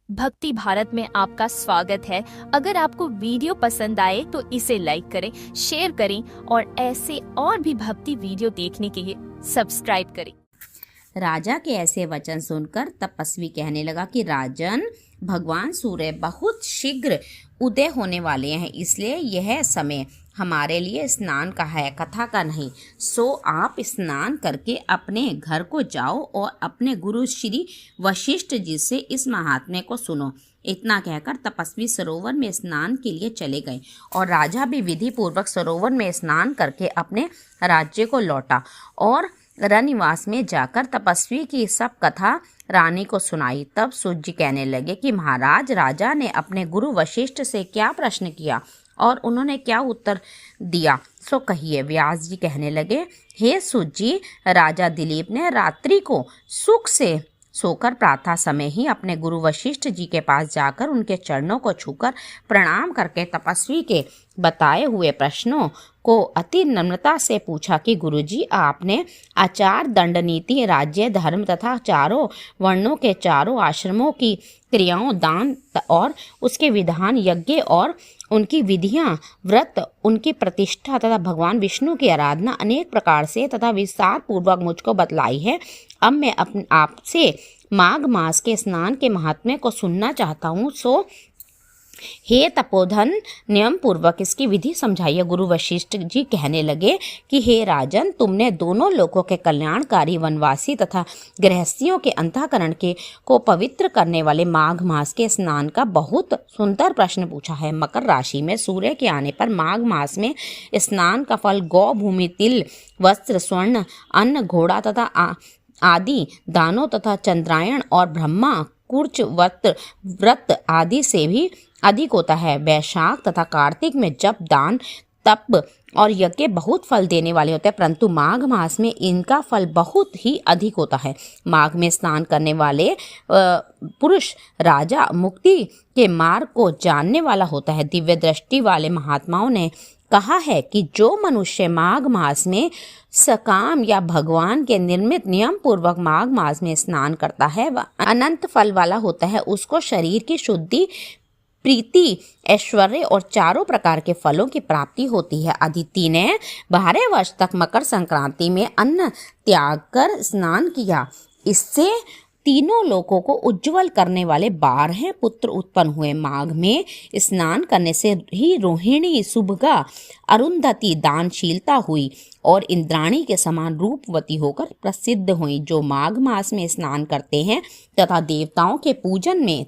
भक्ति भारत में आपका स्वागत है। अगर आपको वीडियो पसंद आए तो इसे लाइक करें, शेयर करें और ऐसे और भी भक्ति वीडियो देखने के लिए सब्सक्राइब करें। राजा के ऐसे वचन सुनकर तपस्वी कहने लगा कि राजन, भगवान सूर्य बहुत शीघ्र उदय होने वाले हैं, इसलिए यह समय हमारे लिए स्नान का है, कथा का नहीं। सो आप स्नान करके अपने घर को जाओ और अपने गुरु श्री वशिष्ठ जी से इस महात्म्य को सुनो। इतना कहकर तपस्वी सरोवर में स्नान के लिए चले गए और राजा भी विधि पूर्वक सरोवर में स्नान करके अपने राज्य को लौटा और रनिवास में जाकर तपस्वी की सब कथा रानी को सुनाई। तब सूत जी कहने लगे कि महाराज, राजा ने अपने गुरु वशिष्ठ से क्या प्रश्न किया और उन्होंने क्या उत्तर दिया, सो कहिए। व्यास जी कहने लगे, हे सूत जी, राजा दिलीप ने रात्रि को सुख से सोकर प्रातः समय ही अपने गुरु वशिष्ठ जी के पास जाकर उनके चरणों को छूकर प्रणाम करके तपस्वी के बताए हुए प्रश्नों को अति नम्रता से पूछा कि गुरुजी, आपने आचार, दंड नीति, राज्य, धर्म तथा चारों वर्णों के चारों आश्रमों की क्रियाओं, दान और उसके विधान, यज्ञ और उनकी विधियां, व्रत, उनकी प्रतिष्ठा तथा भगवान विष्णु की आराधना अनेक प्रकार से तथा विस्तार पूर्वक मुझको बतलाई है। अब मैं अपने आपसे माघ मास के स्नान के महात्म्य को सुनना चाहता हूँ। सो हे तपोधन, नियम पूर्वक इसकी विधि समझाइए। गुरु वशिष्ठ जी कहने लगे कि हे राजन, तुमने दोनों लोकों के कल्याणकारी वनवासी तथा गृहस्थियों के अंतःकरण के को पवित्र करने वाले माघ मास के स्नान का बहुत सुंदर प्रश्न पूछा है। मकर राशि में सूर्य के आने पर माघ मास में स्नान का फल गौ, भूमि, तिल, वस्त्र, स्वर्ण, अन्न, घोड़ा तथा आदि दानों तथा चंद्रायण और ब्रह्मा कुर्च व्रत आदि से भी अधिक होता है। वैशाख तथा कार्तिक में जप, दान, तप और यज्ञ बहुत फल देने वाले होते हैं, परंतु माघ मास में इनका फल बहुत ही अधिक होता है। माघ में स्नान करने वाले पुरुष राजा मुक्ति के मार्ग को जानने वाला होता है। दिव्य दृष्टि वाले महात्माओं ने कहा है कि जो मनुष्य माघ मास में सकाम या भगवान के निर्मित नियम पूर्वक माघ मास में स्नान करता है वह अनंत फल वाला होता है। उसको शरीर की शुद्धि, प्रीति, ऐश्वर्य और चारों प्रकार के फलों की प्राप्ति होती है। अदिति ने 12 वर्ष तक मकर संक्रांति में अन्न त्याग कर स्नान किया। इससे तीनों लोकों को उज्जवल करने वाले 12 पुत्र उत्पन्न हुए। माघ में स्नान करने से ही रोहिणी, सुभगा, अरुंधति दानशीलता हुई और इंद्राणी के समान रूपवती होकर प्रसिद्ध हुई। जो माघ मास में स्नान करते हैं तथा देवताओं के पूजन में